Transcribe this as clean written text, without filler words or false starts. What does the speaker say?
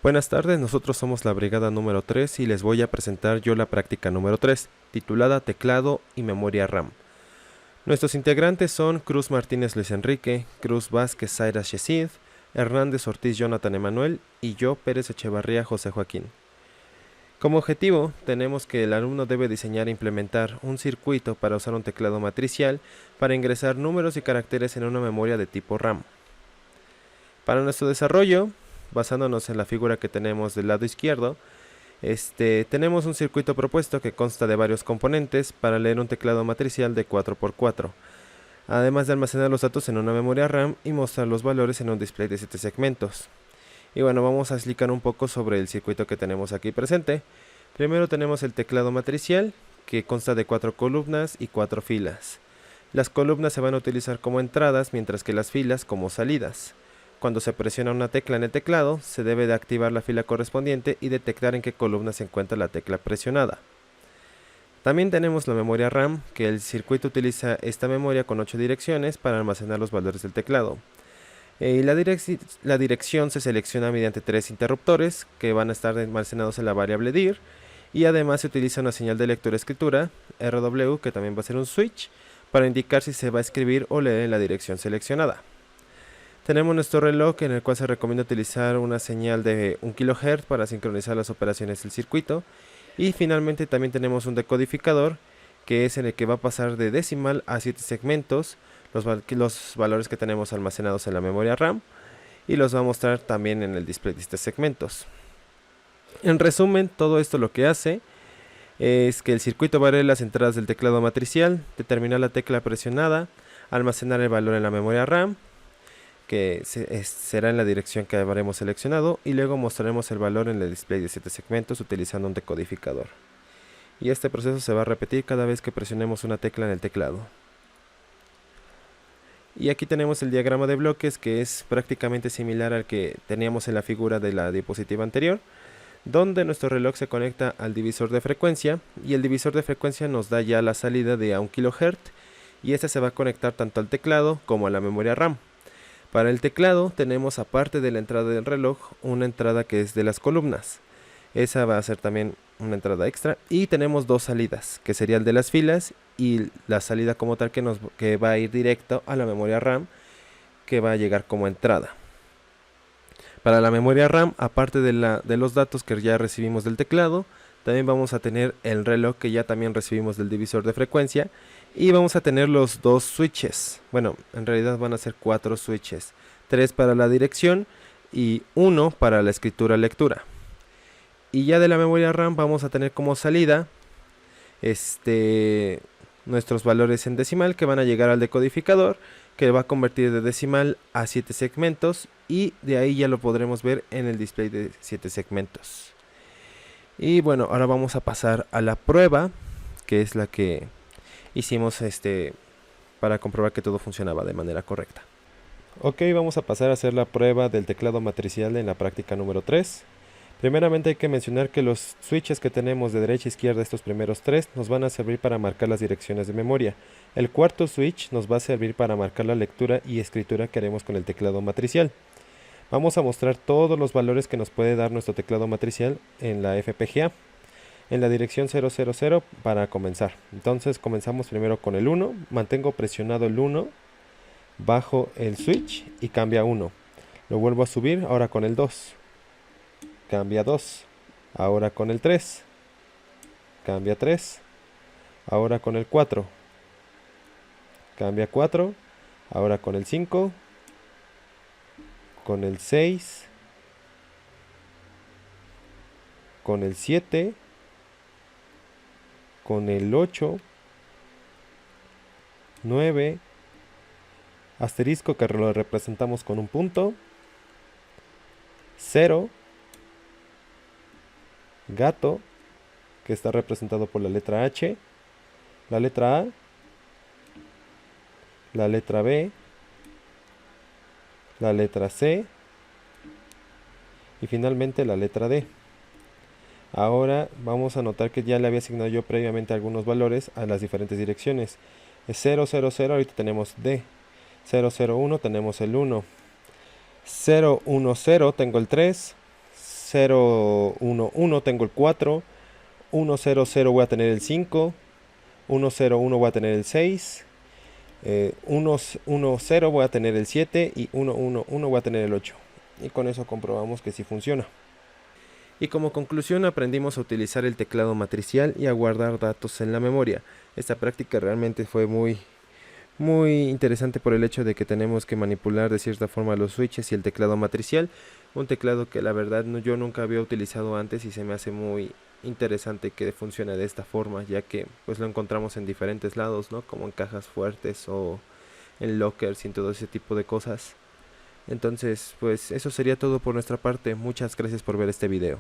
Buenas tardes, nosotros somos la brigada número 3 y les voy a presentar yo la práctica número 3, titulada Teclado y Memoria RAM. Nuestros integrantes son Cruz Martínez Luis Enrique, Cruz Vázquez Zaira Yesid, Hernández Ortiz Jonathan Emanuel y yo Pérez Echevarría José Joaquín. Como objetivo, tenemos que el alumno debe diseñar e implementar un circuito para usar un teclado matricial para ingresar números y caracteres en una memoria de tipo RAM. Para nuestro desarrollo, basándonos en la figura que tenemos del lado izquierdo, tenemos un circuito propuesto que consta de varios componentes para leer un teclado matricial de 4x4, además de almacenar los datos en una memoria RAM y mostrar los valores en un display de 7 segmentos. Y bueno, vamos a explicar un poco sobre el circuito que tenemos aquí presente. Primero tenemos el teclado matricial, que consta de 4 columnas y 4 filas. Las columnas se van a utilizar como entradas, mientras que las filas como salidas. Cuando se presiona una tecla en el teclado, se debe de activar la fila correspondiente y detectar en qué columna se encuentra la tecla presionada. También tenemos la memoria RAM, que el circuito utiliza esta memoria con 8 direcciones para almacenar los valores del teclado. La dirección se selecciona mediante 3 interruptores que van a estar almacenados en la variable dir, y además se utiliza una señal de lectura-escritura, RW, que también va a ser un switch, para indicar si se va a escribir o leer en la dirección seleccionada. Tenemos nuestro reloj, en el cual se recomienda utilizar una señal de 1 kHz para sincronizar las operaciones del circuito. Y finalmente también tenemos un decodificador, que es en el que va a pasar de decimal a 7 segmentos los valores que tenemos almacenados en la memoria RAM, y los va a mostrar también en el display de 7 segmentos. En resumen, todo esto lo que hace es que el circuito va a leer las entradas del teclado matricial, determinar la tecla presionada, almacenar el valor en la memoria RAM, que será en la dirección que habremos seleccionado, y luego mostraremos el valor en el display de 7 segmentos utilizando un decodificador. Y este proceso se va a repetir cada vez que presionemos una tecla en el teclado. Y aquí tenemos el diagrama de bloques, que es prácticamente similar al que teníamos en la figura de la diapositiva anterior, donde nuestro reloj se conecta al divisor de frecuencia, y el divisor de frecuencia nos da ya la salida de a 1 kHz, y este se va a conectar tanto al teclado como a la memoria RAM. Para el teclado tenemos, aparte de la entrada del reloj, una entrada que es de las columnas. Esa va a ser también una entrada extra, y tenemos dos salidas, que sería el de las filas y la salida como tal que va a ir directo a la memoria RAM, que va a llegar como entrada. Para la memoria RAM, aparte de los datos que ya recibimos del teclado, también vamos a tener el reloj que ya también recibimos del divisor de frecuencia, y vamos a tener los dos switches. Bueno, en realidad van a ser 4 switches, 3 para la dirección y 1 para la escritura-lectura. Y ya de la memoria RAM vamos a tener como salida nuestros valores en decimal, que van a llegar al decodificador, que va a convertir de decimal a 7 segmentos, y de ahí ya lo podremos ver en el display de 7 segmentos. Y bueno, ahora vamos a pasar a la prueba, que es la que hicimos para comprobar que todo funcionaba de manera correcta. Ok, vamos a pasar a hacer la prueba del teclado matricial en la práctica número 3. Primeramente hay que mencionar que los switches que tenemos de derecha a izquierda, estos primeros 3, nos van a servir para marcar las direcciones de memoria. El cuarto switch nos va a servir para marcar la lectura y escritura que haremos con el teclado matricial. Vamos a mostrar todos los valores que nos puede dar nuestro teclado matricial en la FPGA, en la dirección 000 para comenzar. Entonces comenzamos primero con el 1, mantengo presionado el 1, bajo el switch y cambia 1. Lo vuelvo a subir, ahora con el 2. Cambia 2, ahora con el 3, cambia 3, ahora con el 4, cambia 4, ahora con el 5, con el 6, con el 7, con el 8, 9, asterisco que lo representamos con un punto, 0, gato, que está representado por la letra H, la letra A, la letra B, la letra C y finalmente la letra D. Ahora vamos a notar que ya le había asignado yo previamente algunos valores a las diferentes direcciones. 000, ahorita tenemos D. 001 tenemos el 1. 010 tengo el 3. 0, 1, 1 tengo el 4, 1, 0, 0 voy a tener el 5, 1, 0, 1 voy a tener el 6, 1, 1, 0 voy a tener el 7 y 1, 1, 1 voy a tener el 8. Y con eso comprobamos que sí funciona. Y como conclusión aprendimos a utilizar el teclado matricial y a guardar datos en la memoria. Esta práctica realmente fue muy interesante por el hecho de que tenemos que manipular de cierta forma los switches y el teclado matricial. Un teclado que la verdad yo nunca había utilizado antes y se me hace muy interesante que funcione de esta forma, ya que pues lo encontramos en diferentes lados, ¿no? Como en cajas fuertes o en lockers y en todo ese tipo de cosas. Entonces pues eso sería todo por nuestra parte. Muchas gracias por ver este video.